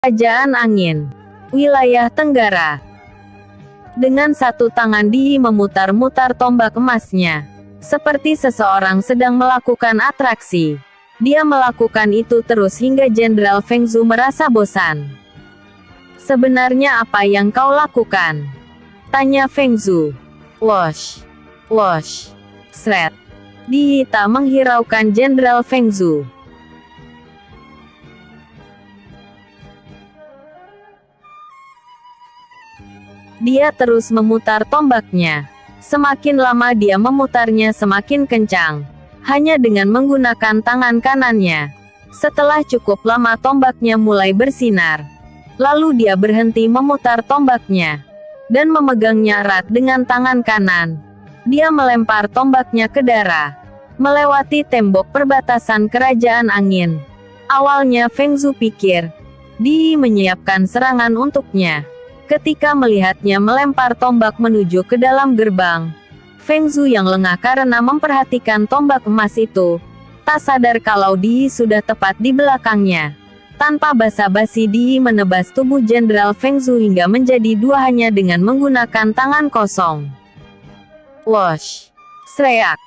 Kerajaan Angin, Wilayah Tenggara. Dengan satu tangan Di memutar-mutar tombak emasnya, seperti seseorang sedang melakukan atraksi. Dia melakukan itu terus hingga Jenderal Feng Zhu merasa bosan. "Sebenarnya apa yang kau lakukan?" tanya Feng Zhu. Wosh, wosh, sret. Di tak menghiraukan Jenderal Feng Zhu. Dia terus memutar tombaknya. Semakin lama dia memutarnya semakin kencang. Hanya dengan menggunakan tangan kanannya. Setelah cukup lama tombaknya mulai bersinar. Lalu dia berhenti memutar tombaknya. Dan memegangnya erat dengan tangan kanan. Dia melempar tombaknya ke darah. Melewati tembok perbatasan Kerajaan Angin. Awalnya Feng Zhu pikir, Di menyiapkan serangan untuknya. Ketika melihatnya melempar tombak menuju ke dalam gerbang, Feng Zhu yang lengah karena memperhatikan tombak emas itu, tak sadar kalau Di sudah tepat di belakangnya. Tanpa basa-basi Di menebas tubuh Jenderal Feng Zhu hingga menjadi dua hanya dengan menggunakan tangan kosong. Wosh! Sreak!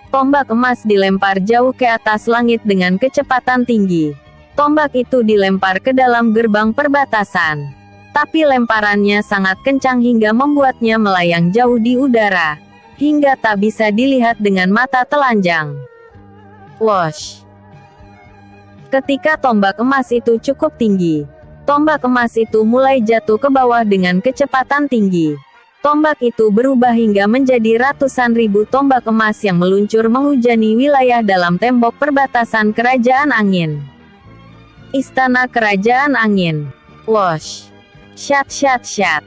Tombak emas dilempar jauh ke atas langit dengan kecepatan tinggi. Tombak itu dilempar ke dalam gerbang perbatasan. Tapi lemparannya sangat kencang hingga membuatnya melayang jauh di udara, hingga tak bisa dilihat dengan mata telanjang. Wosh! Ketika tombak emas itu cukup tinggi, tombak emas itu mulai jatuh ke bawah dengan kecepatan tinggi. Tombak itu berubah hingga menjadi ratusan ribu tombak emas yang meluncur menghujani wilayah dalam tembok perbatasan Kerajaan Angin. Istana Kerajaan Angin. Wosh! Shat shat shat.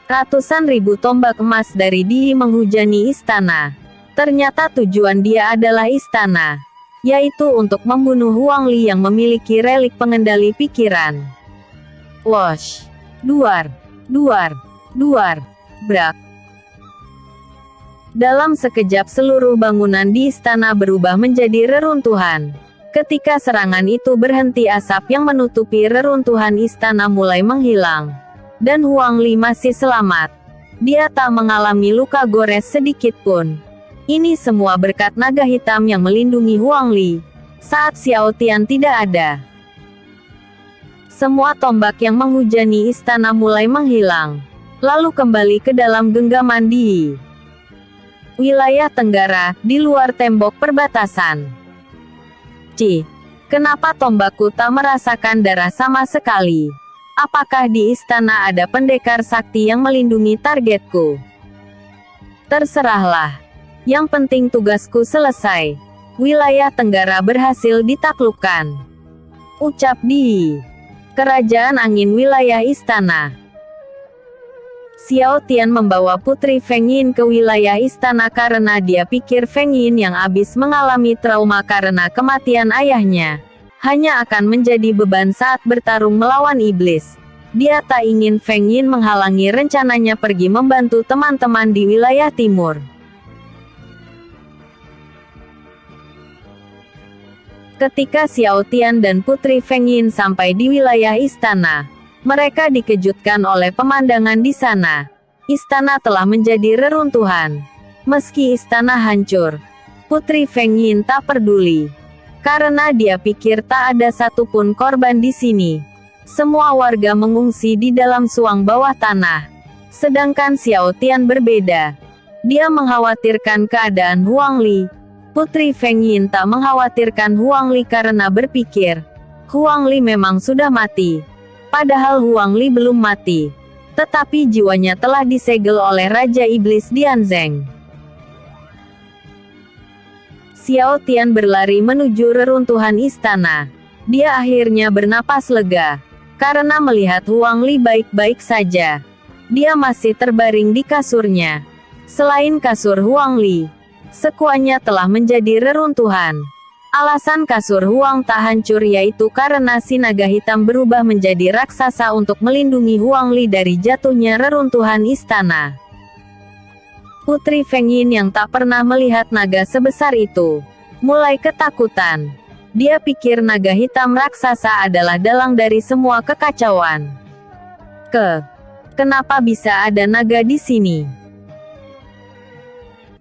Ratusan ribu tombak emas dari Di menghujani istana. Ternyata tujuan dia adalah istana, yaitu untuk membunuh Huang Li yang memiliki relik pengendali pikiran. Wosh! Duar! Duar! Duar! Brak! Dalam sekejap seluruh bangunan di istana berubah menjadi reruntuhan. Ketika serangan itu berhenti, asap yang menutupi reruntuhan istana mulai menghilang. Dan Huang Li masih selamat. Dia tak mengalami luka gores sedikit pun. Ini semua berkat naga hitam yang melindungi Huang Li. Saat Xiao Tian tidak ada, semua tombak yang menghujani istana mulai menghilang. Lalu kembali ke dalam genggaman Di wilayah tenggara, di luar tembok perbatasan. Kenapa tombakku tak merasakan darah sama sekali? Apakah di istana ada pendekar sakti yang melindungi targetku? Terserahlah. Yang penting tugasku selesai. Wilayah tenggara berhasil ditaklukkan, ucap Di. Kerajaan Angin wilayah istana. Xiao Tian membawa Putri Feng Yin ke wilayah istana karena dia pikir Feng Yin yang habis mengalami trauma karena kematian ayahnya, hanya akan menjadi beban saat bertarung melawan iblis. Dia tak ingin Feng Yin menghalangi rencananya pergi membantu teman-teman di wilayah timur. Ketika Xiao Tian dan Putri Feng Yin sampai di wilayah istana, mereka dikejutkan oleh pemandangan di sana. Istana telah menjadi reruntuhan. Meski istana hancur, Putri Feng Yin tak peduli. Karena dia pikir tak ada satupun korban di sini. Semua warga mengungsi di dalam suang bawah tanah. Sedangkan Xiao Tian berbeda. Dia mengkhawatirkan keadaan Huang Li. Putri Feng Yin tak mengkhawatirkan Huang Li karena berpikir, Huang Li memang sudah mati. Padahal Huang Li belum mati. Tetapi jiwanya telah disegel oleh Raja Iblis Dianzeng. Xiao Tian berlari menuju reruntuhan istana. Dia akhirnya bernapas lega. Karena melihat Huang Li baik-baik saja. Dia masih terbaring di kasurnya. Selain kasur Huang Li, semuanya telah menjadi reruntuhan. Alasan kasur Huang tak hancur yaitu karena si naga hitam berubah menjadi raksasa untuk melindungi Huang Li dari jatuhnya reruntuhan istana. Putri Feng Yin yang tak pernah melihat naga sebesar itu, mulai ketakutan. Dia pikir naga hitam raksasa adalah dalang dari semua kekacauan. Kenapa bisa ada naga di sini?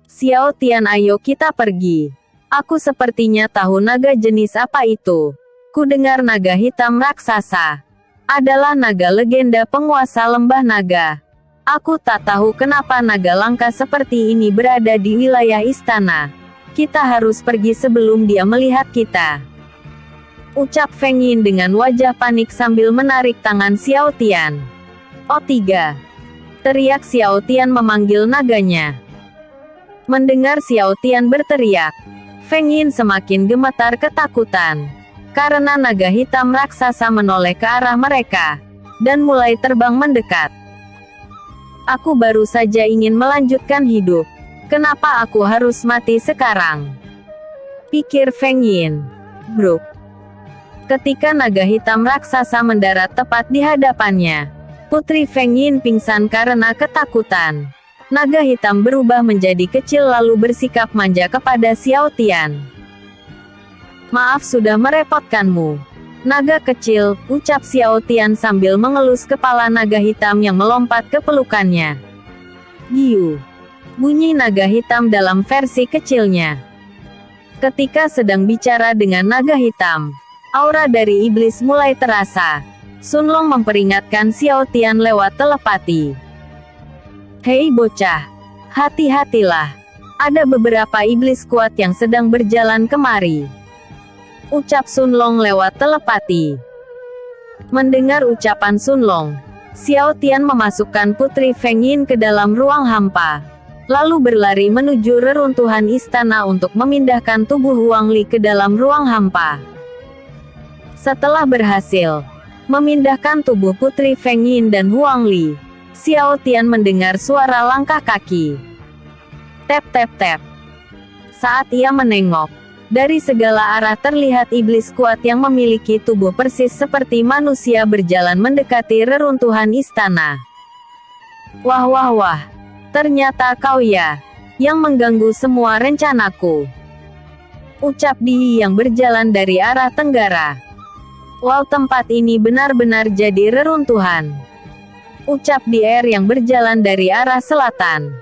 Xiao Tian, ayo kita pergi. Aku sepertinya tahu naga jenis apa itu. Ku dengar naga hitam raksasa adalah naga legenda penguasa lembah naga. Aku tak tahu kenapa naga langka seperti ini berada di wilayah istana. Kita harus pergi sebelum dia melihat kita. Ucap Feng Yin dengan wajah panik sambil menarik tangan Xiao Tian. Oh tidak! Teriak Xiao Tian memanggil naganya. Mendengar Xiao Tian berteriak, Feng Yin semakin gemetar ketakutan. Karena naga hitam raksasa menoleh ke arah mereka, dan mulai terbang mendekat. Aku baru saja ingin melanjutkan hidup. Kenapa aku harus mati sekarang? Pikir Feng Yin. Bruk. Ketika naga hitam raksasa mendarat tepat di hadapannya, Putri Feng Yin pingsan karena ketakutan. Naga hitam berubah menjadi kecil lalu bersikap manja kepada Xiao Tian. Maaf sudah merepotkanmu. Naga kecil, ucap Xiao Tian sambil mengelus kepala naga hitam yang melompat ke pelukannya. Giu. Bunyi naga hitam dalam versi kecilnya. Ketika sedang bicara dengan naga hitam, aura dari iblis mulai terasa. Sun Long memperingatkan Xiao Tian lewat telepati. Hei bocah, hati-hatilah. Ada beberapa iblis kuat yang sedang berjalan kemari. Ucap Sun Long lewat telepati. Mendengar ucapan Sun Long, Xiao Tian memasukkan Putri Feng Yin ke dalam ruang hampa, lalu berlari menuju reruntuhan istana untuk memindahkan tubuh Huang Li ke dalam ruang hampa. Setelah berhasil memindahkan tubuh Putri Feng Yin dan Huang Li, Xiao Tian mendengar suara langkah kaki. Tap tap tap. Saat ia menengok, dari segala arah terlihat iblis kuat yang memiliki tubuh persis seperti manusia berjalan mendekati reruntuhan istana. Wah wah wah. Ternyata kau ya, yang mengganggu semua rencanaku. Ucap Di yang berjalan dari arah tenggara. Wow, tempat ini benar-benar jadi reruntuhan. Ucap Di yang berjalan dari arah selatan.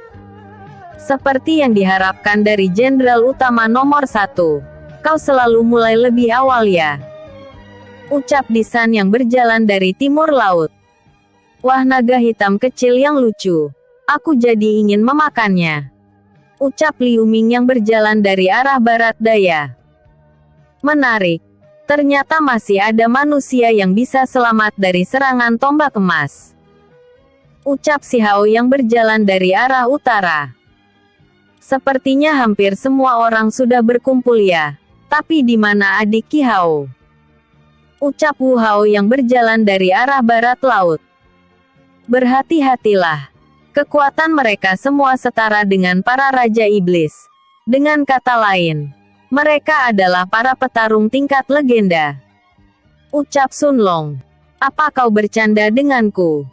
Seperti yang diharapkan dari Jenderal Utama nomor 1. Kau selalu mulai lebih awal ya. Ucap Di San yang berjalan dari timur laut. Wah, naga hitam kecil yang lucu. Aku jadi ingin memakannya. Ucap Liu Ming yang berjalan dari arah barat daya. Menarik. Ternyata masih ada manusia yang bisa selamat dari serangan tombak emas. Ucap Si Hao yang berjalan dari arah utara. Sepertinya hampir semua orang sudah berkumpul ya. Tapi di mana adik Ki Hao? Ucap Wu Hao yang berjalan dari arah barat laut. Berhati-hatilah. Kekuatan mereka semua setara dengan para Raja Iblis. Dengan kata lain, mereka adalah para petarung tingkat legenda. Ucap Sun Long. Apa kau bercanda denganku?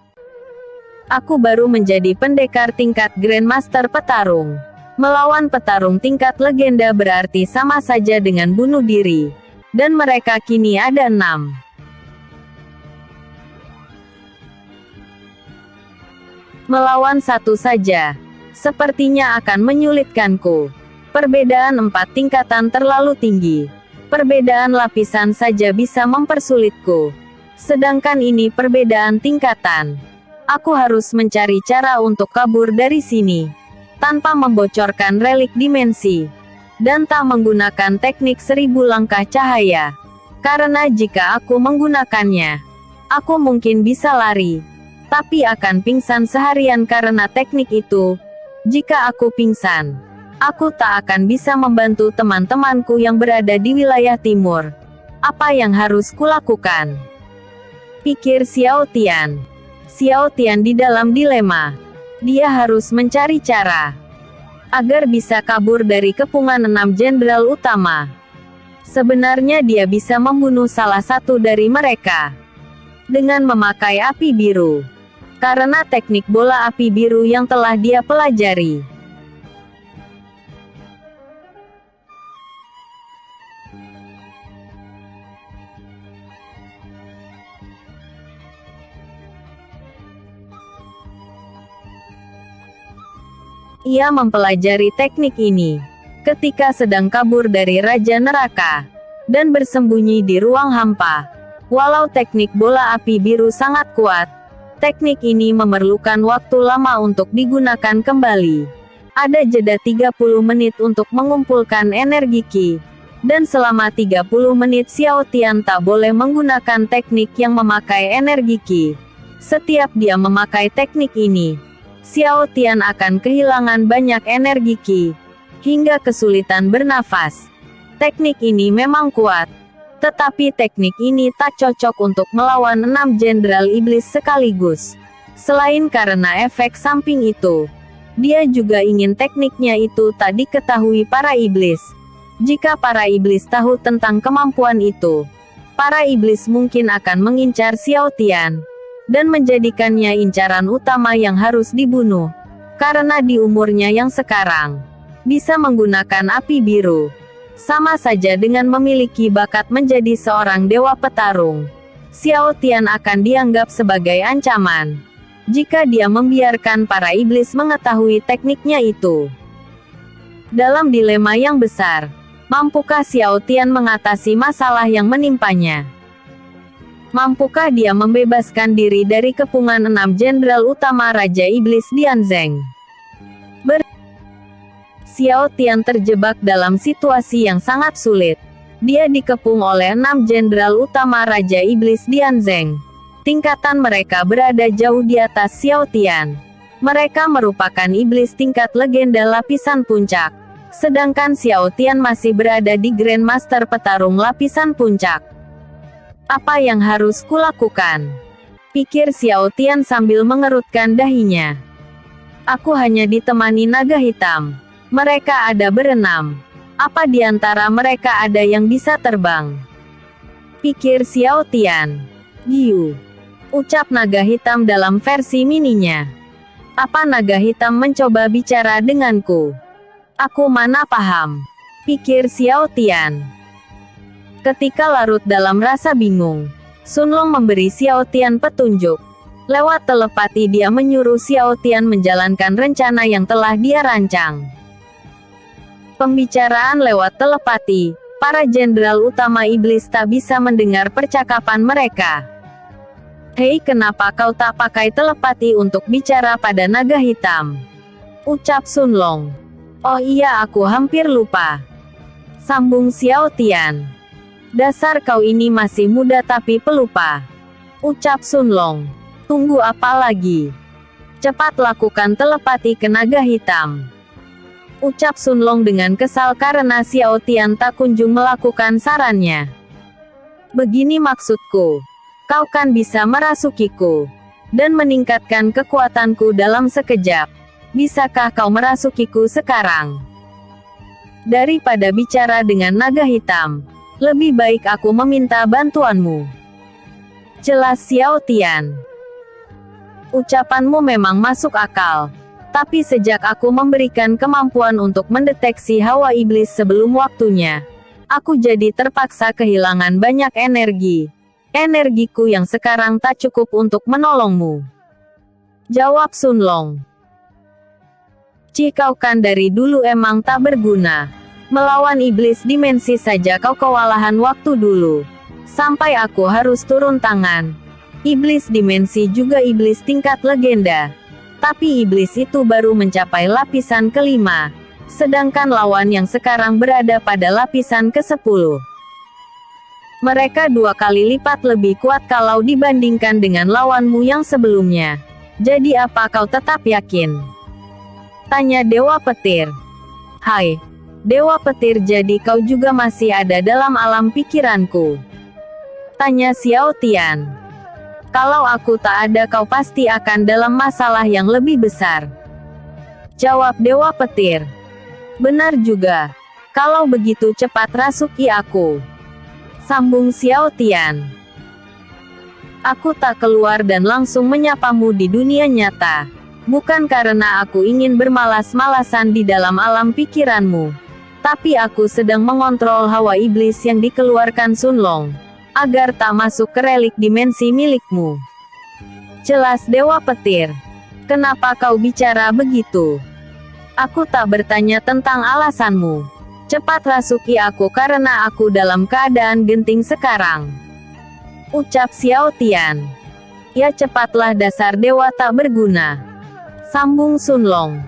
Aku baru menjadi pendekar tingkat Grandmaster petarung. Melawan petarung tingkat legenda berarti sama saja dengan bunuh diri. Dan mereka kini ada 6. Melawan satu saja, sepertinya akan menyulitkanku. Perbedaan 4 tingkatan terlalu tinggi. Perbedaan lapisan saja bisa mempersulitku. Sedangkan ini perbedaan tingkatan. Aku harus mencari cara untuk kabur dari sini. Tanpa membocorkan relik dimensi. Dan tak menggunakan teknik 1000 langkah cahaya. Karena jika aku menggunakannya, aku mungkin bisa lari. Tapi akan pingsan seharian karena teknik itu. Jika aku pingsan, aku tak akan bisa membantu teman-temanku yang berada di wilayah timur. Apa yang harus kulakukan? Pikir Xiao Tian. Xiao Tian di dalam dilema. Dia harus mencari cara agar bisa kabur dari kepungan 6 jenderal utama. Sebenarnya dia bisa membunuh salah satu dari mereka dengan memakai api biru. Karena teknik bola api biru yang telah dia pelajari. Ia mempelajari teknik ini ketika sedang kabur dari Raja Neraka dan bersembunyi di ruang hampa. Walau teknik bola api biru sangat kuat, teknik ini memerlukan waktu lama untuk digunakan kembali. Ada jeda 30 menit untuk mengumpulkan energi Qi. Dan selama 30 menit Xiao Tian tak boleh menggunakan teknik yang memakai energi Qi. Setiap dia memakai teknik ini, Xiao Tian akan kehilangan banyak energi Qi, hingga kesulitan bernafas. Teknik ini memang kuat, tetapi teknik ini tak cocok untuk melawan 6 jenderal iblis sekaligus. Selain karena efek samping itu, dia juga ingin tekniknya itu tak diketahui para iblis. Jika para iblis tahu tentang kemampuan itu, para iblis mungkin akan mengincar Xiao Tian dan menjadikannya incaran utama yang harus dibunuh. Karena di umurnya yang sekarang, bisa menggunakan api biru, sama saja dengan memiliki bakat menjadi seorang dewa petarung. Xiao Tian akan dianggap sebagai ancaman jika dia membiarkan para iblis mengetahui tekniknya itu. Dalam dilema yang besar, mampukah Xiao Tian mengatasi masalah yang menimpanya? Mampukah dia membebaskan diri dari kepungan 6 jenderal utama Raja Iblis Dianzeng? Xiao Tian terjebak dalam situasi yang sangat sulit. Dia dikepung oleh 6 jenderal utama Raja Iblis Dianzeng. Tingkatan mereka berada jauh di atas Xiao Tian. Mereka merupakan iblis tingkat legenda lapisan puncak. Sedangkan Xiao Tian masih berada di Grandmaster petarung lapisan puncak. Apa yang harus kulakukan? Pikir Xiao Tian sambil mengerutkan dahinya. Aku hanya ditemani naga hitam. Mereka ada berenam. Apa di antara mereka ada yang bisa terbang? Pikir Xiao Tian. Giu. Ucap naga hitam dalam versi mininya. Apa naga hitam mencoba bicara denganku? Aku mana paham. Pikir Xiao Tian. Ketika larut dalam rasa bingung, Sun Long memberi Xiao Tian petunjuk. Lewat telepati dia menyuruh Xiao Tian menjalankan rencana yang telah dia rancang. Pembicaraan lewat telepati, para jenderal utama iblis tak bisa mendengar percakapan mereka. Hei, kenapa kau tak pakai telepati untuk bicara pada naga hitam? Ucap Sun Long. Oh iya, aku hampir lupa. Sambung Xiao Tian. Dasar kau ini masih muda tapi pelupa. Ucap Sun Long. Tunggu apa lagi? Cepat lakukan telepati ke naga hitam. Ucap Sun Long dengan kesal karena Xiao Tian tak kunjung melakukan sarannya. Begini maksudku. Kau kan bisa merasukiku dan meningkatkan kekuatanku dalam sekejap. Bisakah kau merasukiku sekarang? Daripada bicara dengan naga hitam, lebih baik aku meminta bantuanmu. Jelas Xiao Tian. Ucapanmu memang masuk akal. Tapi sejak aku memberikan kemampuan untuk mendeteksi hawa iblis sebelum waktunya, aku jadi terpaksa kehilangan banyak energi. Energiku yang sekarang tak cukup untuk menolongmu. Jawab Sun Long. Kau kan dari dulu emang tak berguna. Melawan iblis dimensi saja kau kewalahan waktu dulu. Sampai aku harus turun tangan. Iblis dimensi juga iblis tingkat legenda. Tapi iblis itu baru mencapai lapisan kelima, sedangkan lawan yang sekarang berada pada lapisan ke-10. Mereka 2 kali lipat lebih kuat kalau dibandingkan dengan lawanmu yang sebelumnya. Jadi apa kau tetap yakin? Tanya Dewa Petir. Hai, Dewa Petir, jadi kau juga masih ada dalam alam pikiranku? Tanya Xiao Tian. Kalau aku tak ada kau pasti akan dalam masalah yang lebih besar. Jawab Dewa Petir. Benar juga. Kalau begitu cepat rasuki aku. Sambung Xiao Tian. Aku tak keluar dan langsung menyapamu di dunia nyata. Bukan karena aku ingin bermalas-malasan di dalam alam pikiranmu. Tapi aku sedang mengontrol hawa iblis yang dikeluarkan Sun Long, agar tak masuk ke relik dimensi milikmu. Jelas Dewa Petir. Kenapa kau bicara begitu? Aku tak bertanya tentang alasanmu. Cepat rasuki aku karena aku dalam keadaan genting sekarang. Ucap Xiao Tian. Ya cepatlah dasar dewa tak berguna. Sambung Sun Long.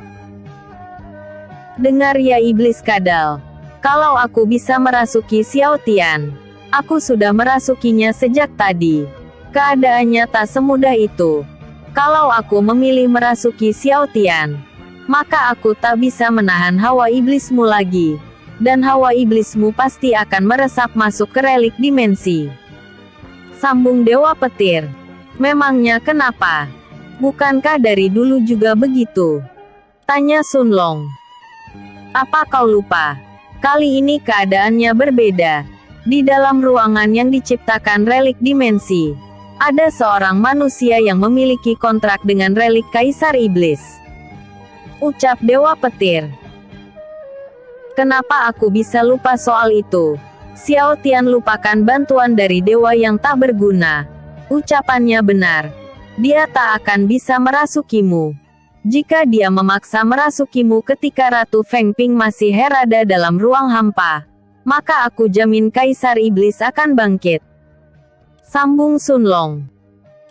Dengar ya iblis kadal. Kalau aku bisa merasuki Xiao Tian, aku sudah merasukinya sejak tadi. Keadaannya tak semudah itu. Kalau aku memilih merasuki Xiao Tian, maka aku tak bisa menahan hawa iblismu lagi. Dan hawa iblismu pasti akan meresap masuk ke relik dimensi. Sambung Dewa Petir. Memangnya kenapa? Bukankah dari dulu juga begitu? Tanya Sun Long. Apa kau lupa? Kali ini keadaannya berbeda. Di dalam ruangan yang diciptakan relik dimensi, ada seorang manusia yang memiliki kontrak dengan relik Kaisar Iblis. Ucap Dewa Petir. Kenapa aku bisa lupa soal itu? Xiao Tian lupakan bantuan dari dewa yang tak berguna. Ucapannya benar. Dia tak akan bisa merasukimu. Jika dia memaksa merasukimu ketika Ratu Feng Ping masih herada dalam ruang hampa, maka aku jamin Kaisar Iblis akan bangkit. Sambung Sun Long.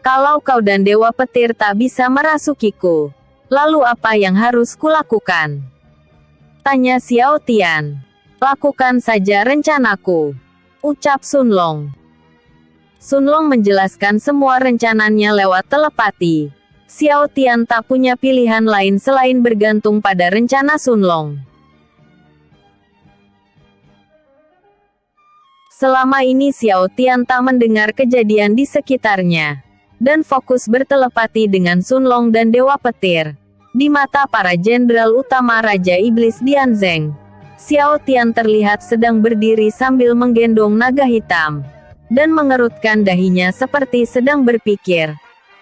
Kalau kau dan Dewa Petir tak bisa merasukiku, lalu apa yang harus kulakukan? Tanya Xiao Tian. Lakukan saja rencanaku. Ucap Sun Long. Sun Long menjelaskan semua rencananya lewat telepati. Xiao Tian tak punya pilihan lain selain bergantung pada rencana Sun Long. Selama ini Xiao Tian tak mendengar kejadian di sekitarnya, dan fokus bertelepati dengan Sun Long dan Dewa Petir. Di mata para jenderal utama Raja Iblis Dianzeng, Xiao Tian terlihat sedang berdiri sambil menggendong naga hitam, dan mengerutkan dahinya seperti sedang berpikir.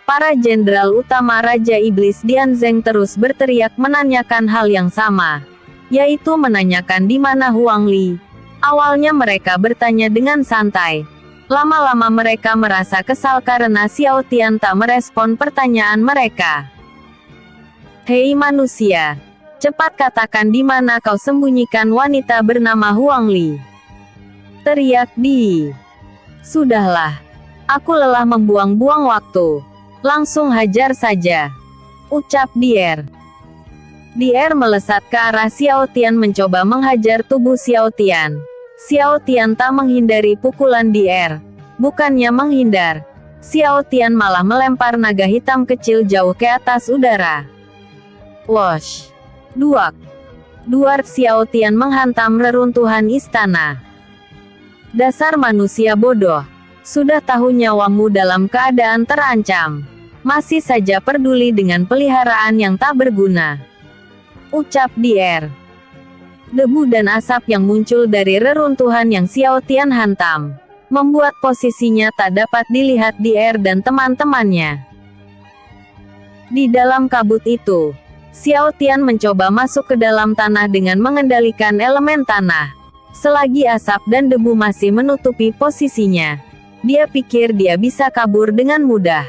Para jenderal utama Raja Iblis Dianzeng terus berteriak menanyakan hal yang sama, yaitu menanyakan di mana Huang Li. Awalnya mereka bertanya dengan santai. Lama-lama mereka merasa kesal karena Xiao Tian tak merespon pertanyaan mereka. Hei manusia, cepat katakan di mana kau sembunyikan wanita bernama Huang Li. Teriak Di. Sudahlah, aku lelah membuang-buang waktu. Langsung hajar saja. Ucap Dier. Dier melesat ke arah Xiao Tian mencoba menghajar tubuh Xiao Tian. Xiao Tian tak menghindari pukulan Dier. Bukannya menghindar, Xiao Tian malah melempar naga hitam kecil jauh ke atas udara. Wosh! Duak! Duar Xiao Tian menghantam reruntuhan istana. Dasar manusia bodoh. Sudah tahu nyawamu dalam keadaan terancam, masih saja peduli dengan peliharaan yang tak berguna. Ucap Dier. Debu dan asap yang muncul dari reruntuhan yang Xiao Tian hantam, membuat posisinya tak dapat dilihat Dier dan teman-temannya. Di dalam kabut itu, Xiao Tian mencoba masuk ke dalam tanah dengan mengendalikan elemen tanah. Selagi asap dan debu masih menutupi posisinya, dia pikir dia bisa kabur dengan mudah.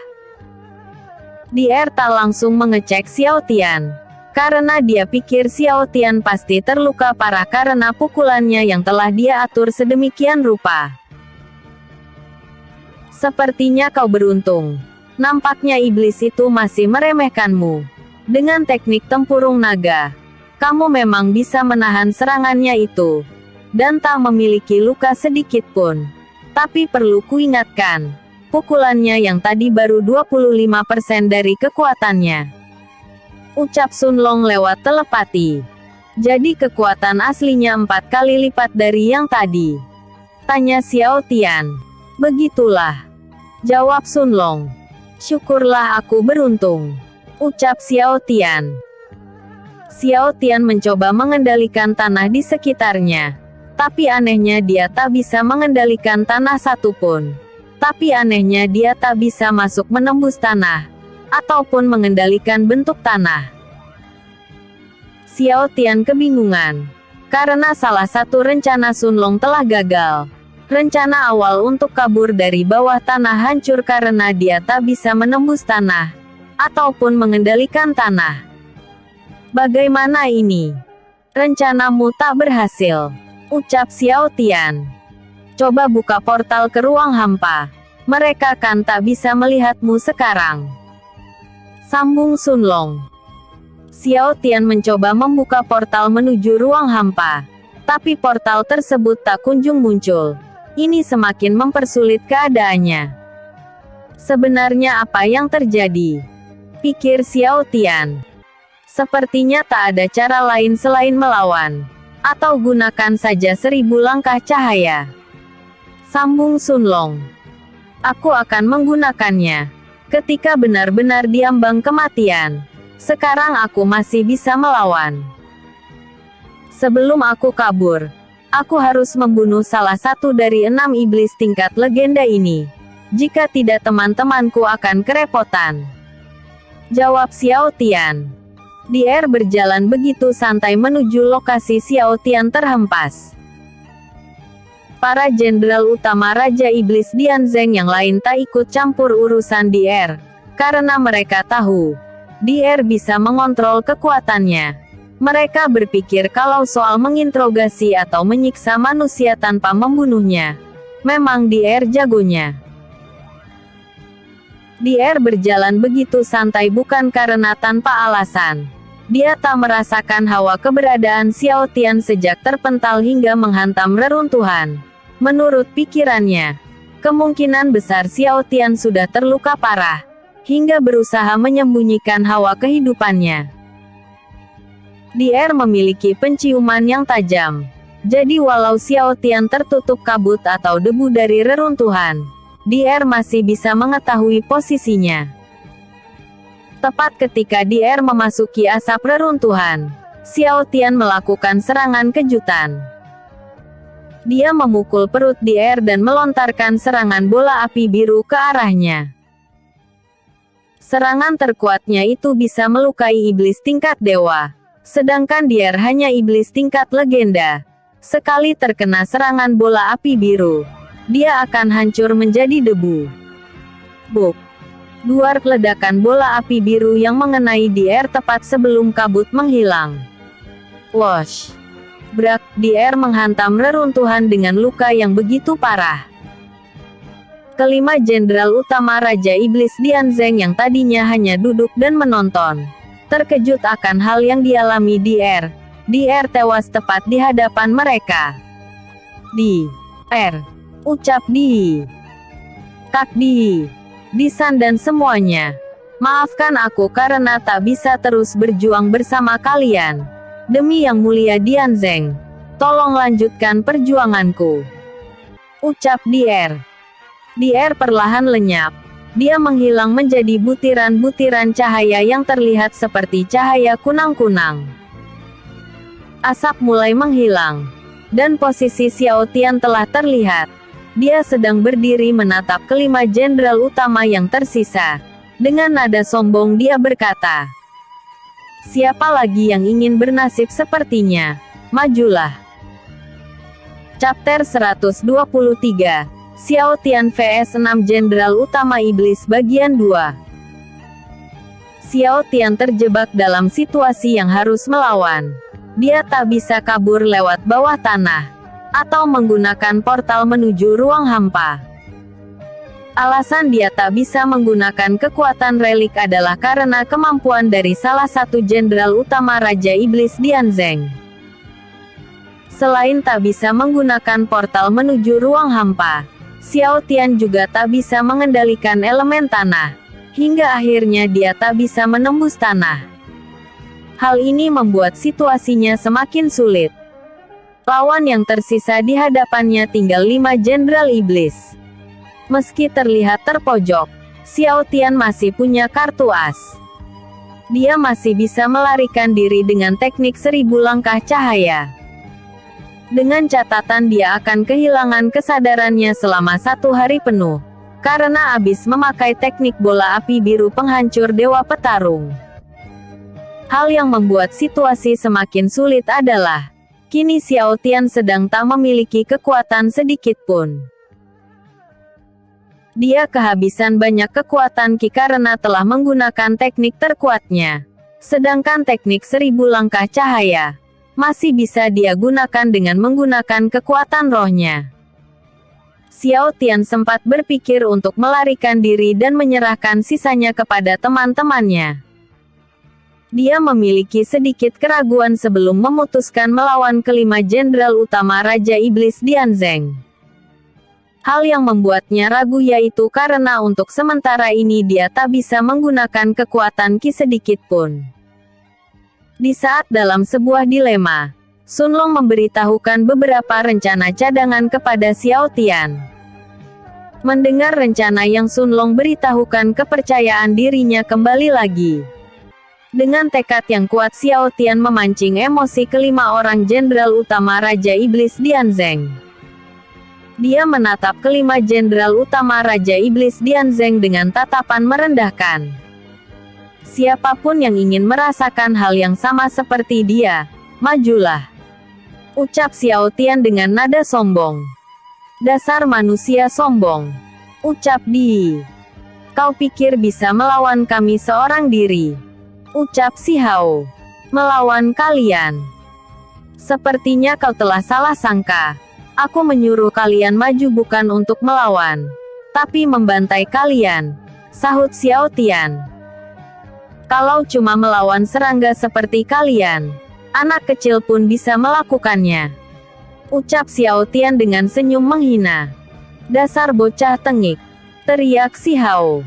Dier tak langsung mengecek Xiao Tian, karena dia pikir Xiao Tian pasti terluka parah karena pukulannya yang telah dia atur sedemikian rupa. Sepertinya kau beruntung. Nampaknya iblis itu masih meremehkanmu. Dengan teknik tempurung naga, kamu memang bisa menahan serangannya itu, dan tak memiliki luka sedikit pun. Tapi perlu kuingatkan, pukulannya yang tadi baru 25% dari kekuatannya. Ucap Sun Long lewat telepati. Jadi kekuatan aslinya 4 kali lipat dari yang tadi. Tanya Xiao Tian. Begitulah, jawab Sun Long. Syukurlah aku beruntung. Ucap Xiao Tian. Xiao Tian mencoba mengendalikan tanah di sekitarnya. Tapi anehnya dia tak bisa mengendalikan tanah satupun. Tapi anehnya dia tak bisa masuk menembus tanah, ataupun mengendalikan bentuk tanah. Xiao Tian kebingungan, karena salah satu rencana Sun Long telah gagal. Rencana awal untuk kabur dari bawah tanah hancur karena dia tak bisa menembus tanah, ataupun mengendalikan tanah. Bagaimana ini? Rencanamu tak berhasil, ucap Xiao Tian. Coba buka portal ke ruang hampa. Mereka kan tak bisa melihatmu sekarang. Sambung Sun Long. Xiao Tian mencoba membuka portal menuju ruang hampa. Tapi portal tersebut tak kunjung muncul. Ini semakin mempersulit keadaannya. Sebenarnya apa yang terjadi? Pikir Xiao Tian. Sepertinya tak ada cara lain selain melawan. Atau gunakan saja 1000 langkah cahaya. Sambung Sun Long. Aku akan menggunakannya. Ketika benar-benar diambang kematian. Sekarang aku masih bisa melawan. Sebelum aku kabur, aku harus membunuh salah satu dari 6 iblis tingkat legenda ini. Jika tidak teman-temanku akan kerepotan. Jawab Xiao Tian. Dier berjalan begitu santai menuju lokasi Xiao Tian terhempas. Para jenderal utama Raja Iblis Dianzeng yang lain tak ikut campur urusan Dier, karena mereka tahu, Dier bisa mengontrol kekuatannya. Mereka berpikir kalau soal menginterogasi atau menyiksa manusia tanpa membunuhnya, memang Dier jagonya. Dier berjalan begitu santai bukan karena tanpa alasan. Dia tak merasakan hawa keberadaan Xiao Tian sejak terpental hingga menghantam reruntuhan. Menurut pikirannya, kemungkinan besar Xiao Tian sudah terluka parah, hingga berusaha menyembunyikan hawa kehidupannya. Dier memiliki penciuman yang tajam. Jadi walau Xiao Tian tertutup kabut atau debu dari reruntuhan, Dier masih bisa mengetahui posisinya. Tepat ketika Dier memasuki asap reruntuhan, Xiao Tian melakukan serangan kejutan. Dia memukul perut Dier dan melontarkan serangan bola api biru ke arahnya. Serangan terkuatnya itu bisa melukai iblis tingkat dewa, sedangkan Dier hanya iblis tingkat legenda. Sekali terkena serangan bola api biru, dia akan hancur menjadi debu. Buk! Duar ledakan bola api biru yang mengenai Dier tepat sebelum kabut menghilang. Wosh! Brak! Dier menghantam reruntuhan dengan luka yang begitu parah. Kelima jenderal utama Raja Iblis Dianzeng yang tadinya hanya duduk dan menonton, terkejut akan hal yang dialami Dier. Dier tewas tepat di hadapan mereka. Dier! Ucap Di. Kak Di. Disan dan semuanya. Maafkan aku karena tak bisa terus berjuang bersama kalian. Demi yang mulia Dianzeng, tolong lanjutkan perjuanganku. Ucap Dier. Dier perlahan lenyap. Dia menghilang menjadi butiran-butiran cahaya yang terlihat seperti cahaya kunang-kunang. Asap mulai menghilang. Dan posisi Xiao Tian telah terlihat. Dia sedang berdiri menatap kelima jenderal utama yang tersisa. Dengan nada sombong dia berkata, "Siapa lagi yang ingin bernasib sepertinya? Majulah." Chapter 123, Xiao Tian vs 6 Jenderal Utama Iblis Bagian 2. Xiao Tian terjebak dalam situasi yang harus melawan. Dia tak bisa kabur lewat bawah tanah atau menggunakan portal menuju ruang hampa. Alasan dia tak bisa menggunakan kekuatan relik adalah karena kemampuan dari salah satu jenderal utama Raja Iblis Dianzeng. Selain tak bisa menggunakan portal menuju ruang hampa, Xiao Tian juga tak bisa mengendalikan elemen tanah, hingga akhirnya dia tak bisa menembus tanah. Hal ini membuat situasinya semakin sulit. Lawan yang tersisa di hadapannya tinggal 5 jenderal iblis. Meski terlihat terpojok, Xiao Tian masih punya kartu as. Dia masih bisa melarikan diri dengan teknik 1000 langkah cahaya. Dengan catatan dia akan kehilangan kesadarannya selama 1 hari penuh, karena habis memakai teknik bola api biru penghancur dewa petarung. Hal yang membuat situasi semakin sulit adalah, kini Xiao Tian sedang tak memiliki kekuatan sedikit pun. Dia kehabisan banyak kekuatan Qi karena telah menggunakan teknik terkuatnya. Sedangkan teknik 1000 langkah cahaya masih bisa dia gunakan dengan menggunakan kekuatan rohnya. Xiao Tian sempat berpikir untuk melarikan diri dan menyerahkan sisanya kepada teman-temannya. Dia memiliki sedikit keraguan sebelum memutuskan melawan kelima jenderal utama Raja Iblis Dianzeng. Hal yang membuatnya ragu yaitu karena untuk sementara ini dia tak bisa menggunakan kekuatan Qi sedikit pun. Di saat dalam sebuah dilema, Sun Long memberitahukan beberapa rencana cadangan kepada Xiao Tian. Mendengar rencana yang Sun Long beritahukan, kepercayaan dirinya kembali lagi. Dengan tekad yang kuat, Xiao Tian memancing emosi kelima orang jenderal utama Raja Iblis Dianzeng. Dia menatap kelima jenderal utama Raja Iblis Dianzeng dengan tatapan merendahkan. Siapapun yang ingin merasakan hal yang sama seperti dia, majulah. Ucap Xiao Tian dengan nada sombong. Dasar manusia sombong. Ucap Di. Kau pikir bisa melawan kami seorang diri? Ucap Si Hao. Melawan kalian? Sepertinya kau telah salah sangka. Aku menyuruh kalian maju bukan untuk melawan, tapi membantai kalian. Sahut Xiao Tian. Kalau cuma melawan serangga seperti kalian, anak kecil pun bisa melakukannya. Ucap Xiao Tian dengan senyum menghina. Dasar bocah tengik. Teriak Si Hao.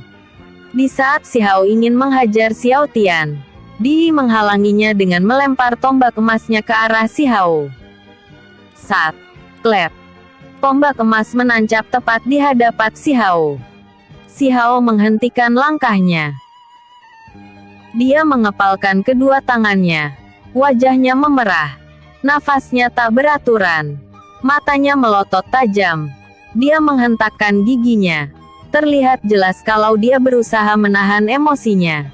Di saat Si Hao ingin menghajar Xiao Tian, Di menghalanginya dengan melempar tombak emasnya ke arah Si Hao. Sat. Klep. Tombak emas menancap tepat di hadapan Si Hao. Si Hao menghentikan langkahnya. Dia mengepalkan kedua tangannya. Wajahnya memerah. Nafasnya tak beraturan. Matanya melotot tajam. Dia menghentakkan giginya. Terlihat jelas kalau dia berusaha menahan emosinya.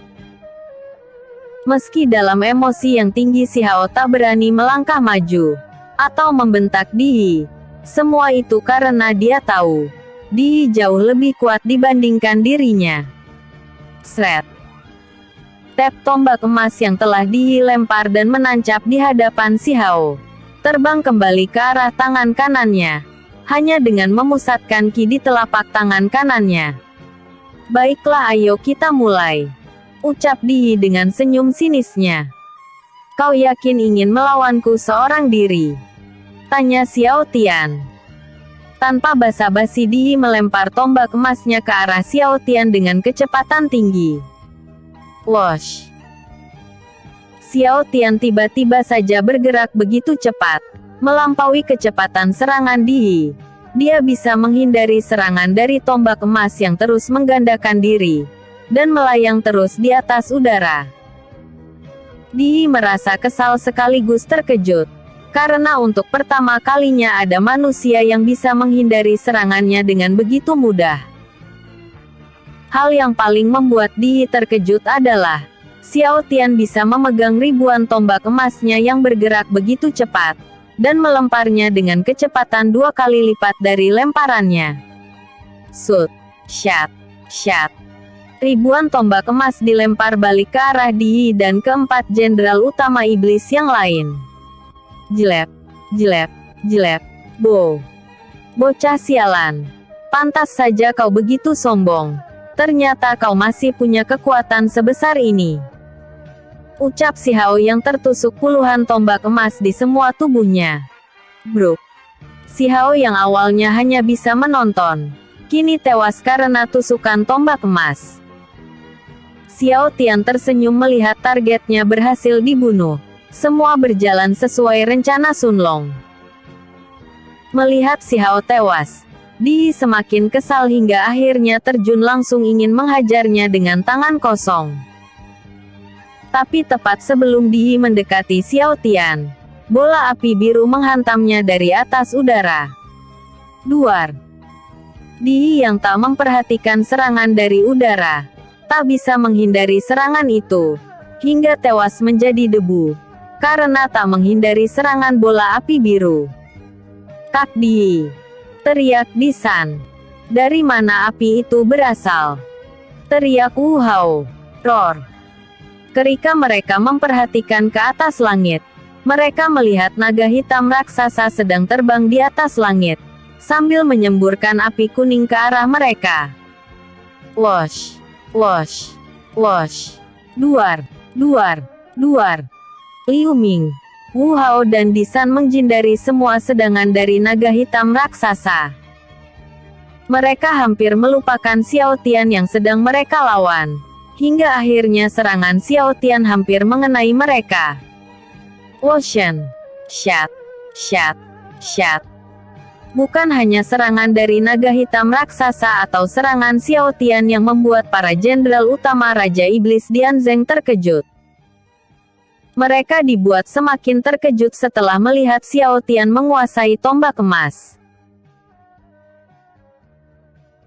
Meski dalam emosi yang tinggi, Si Hao tak berani melangkah maju atau membentak Di. Semua itu karena dia tahu Di jauh lebih kuat dibandingkan dirinya. Sret. Tap tombak emas yang telah dilempar dan menancap di hadapan Si Hao terbang kembali ke arah tangan kanannya, hanya dengan memusatkan Qi di telapak tangan kanannya. Baiklah, ayo kita mulai. Ucap Di dengan senyum sinisnya. Kau yakin ingin melawanku seorang diri? Tanya Xiao Tian. Tanpa basa-basi, Di melempar tombak emasnya ke arah Xiao Tian dengan kecepatan tinggi. Wosh! Xiao Tian tiba-tiba saja bergerak begitu cepat, melampaui kecepatan serangan Di. Dia bisa menghindari serangan dari tombak emas yang terus menggandakan diri, dan melayang terus di atas udara. Di merasa kesal sekaligus terkejut, karena untuk pertama kalinya ada manusia yang bisa menghindari serangannya dengan begitu mudah. Hal yang paling membuat Di terkejut adalah Xiao Tian bisa memegang ribuan tombak emasnya yang bergerak begitu cepat, dan melemparnya dengan kecepatan 2 kali lipat dari lemparannya. Sut, shat, shat. Ribuan tombak emas dilempar balik ke arah Di dan keempat jenderal utama iblis yang lain. Jelep, jelep, jelep, bo. Bocah sialan. Pantas saja kau begitu sombong. Ternyata kau masih punya kekuatan sebesar ini. Ucap Si Hao yang tertusuk puluhan tombak emas di semua tubuhnya. Bruk. Si Hao yang awalnya hanya bisa menonton, kini tewas karena tusukan tombak emas. Xiao Tian tersenyum melihat targetnya berhasil dibunuh. Semua berjalan sesuai rencana Sun Long. Melihat Si Hao tewas, Di semakin kesal hingga akhirnya terjun langsung ingin menghajarnya dengan tangan kosong. Tapi tepat sebelum Di mendekati Xiao Tian, bola api biru menghantamnya dari atas udara. Duar. Di yang tak memperhatikan serangan dari udara, tak bisa menghindari serangan itu, hingga tewas menjadi debu, karena tak menghindari serangan bola api biru. Kak Di! Teriak Di San. Dari mana api itu berasal? Teriak Wu Hao. Roar. Ketika mereka memperhatikan ke atas langit, mereka melihat naga hitam raksasa sedang terbang di atas langit, sambil menyemburkan api kuning ke arah mereka. Wosh, wosh, wosh. Duar, duar, duar. Liu Ming, Wu Hao dan Disan menghindari semua serangan dari naga hitam raksasa. Mereka hampir melupakan Xiao Tian yang sedang mereka lawan, hingga akhirnya serangan Xiao Tian hampir mengenai mereka. Woshan, shat, shat, shat. Bukan hanya serangan dari naga hitam raksasa atau serangan Xiao Tian yang membuat para jenderal utama Raja Iblis Dianzeng terkejut. Mereka dibuat semakin terkejut setelah melihat Xiao Tian menguasai tombak emas.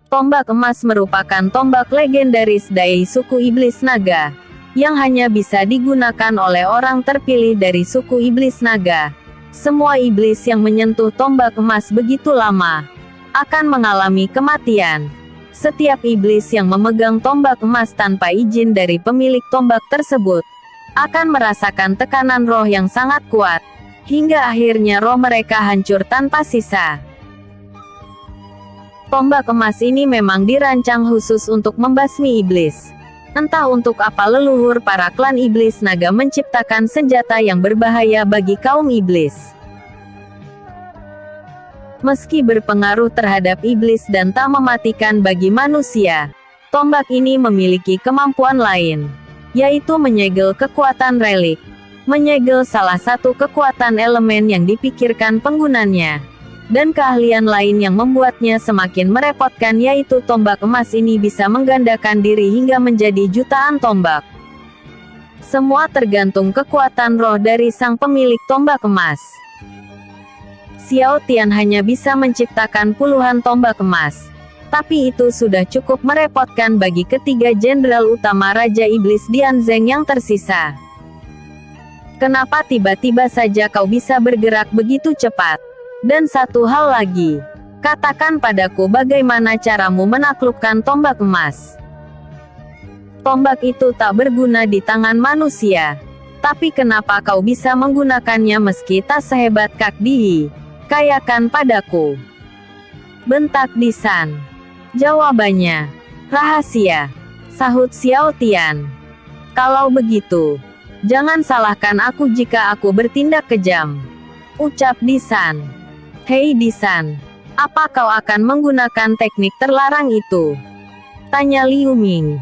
Tombak emas merupakan tombak legendaris dari suku Iblis Naga, yang hanya bisa digunakan oleh orang terpilih dari suku Iblis Naga. Semua iblis yang menyentuh tombak emas begitu lama akan mengalami kematian. Setiap iblis yang memegang tombak emas tanpa izin dari pemilik tombak tersebut akan merasakan tekanan roh yang sangat kuat, hingga akhirnya roh mereka hancur tanpa sisa. Tombak emas ini memang dirancang khusus untuk membasmi iblis. Entah untuk apa leluhur para klan iblis naga menciptakan senjata yang berbahaya bagi kaum iblis. Meski berpengaruh terhadap iblis dan tak mematikan bagi manusia, tombak ini memiliki kemampuan lain, yaitu menyegel kekuatan relik. Menyegel salah satu kekuatan elemen yang dipikirkan penggunanya. Dan keahlian lain yang membuatnya semakin merepotkan yaitu tombak emas ini bisa menggandakan diri hingga menjadi jutaan tombak. Semua tergantung kekuatan roh dari sang pemilik tombak emas. Xiao Tian hanya bisa menciptakan puluhan tombak emas, tapi itu sudah cukup merepotkan bagi ketiga jenderal utama Raja Iblis Dianzeng yang tersisa. Kenapa tiba-tiba saja kau bisa bergerak begitu cepat? Dan satu hal lagi, katakan padaku bagaimana caramu menaklukkan tombak emas. Tombak itu tak berguna di tangan manusia. Tapi kenapa kau bisa menggunakannya meski tak sehebat Kak Dihi? Kayakan padaku. Bentak Disan. Jawabannya, rahasia. Sahut Xiao Tian. Kalau begitu, jangan salahkan aku jika aku bertindak kejam. Ucap Disan. Hei Disan, apa kau akan menggunakan teknik terlarang itu? Tanya Liu Ming.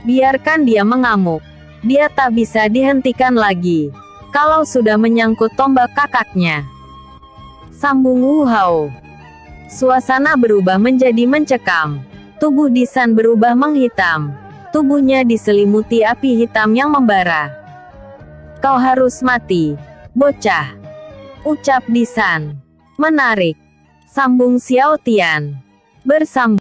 Biarkan dia mengamuk. Dia tak bisa dihentikan lagi kalau sudah menyangkut tombak kakaknya. Sambung Wu Hao. Suasana berubah menjadi mencekam. Tubuh Disan berubah menghitam. Tubuhnya diselimuti api hitam yang membara. Kau harus mati, bocah. Ucap Disan. Menarik. Sambung Xiao Tian. Bersambung.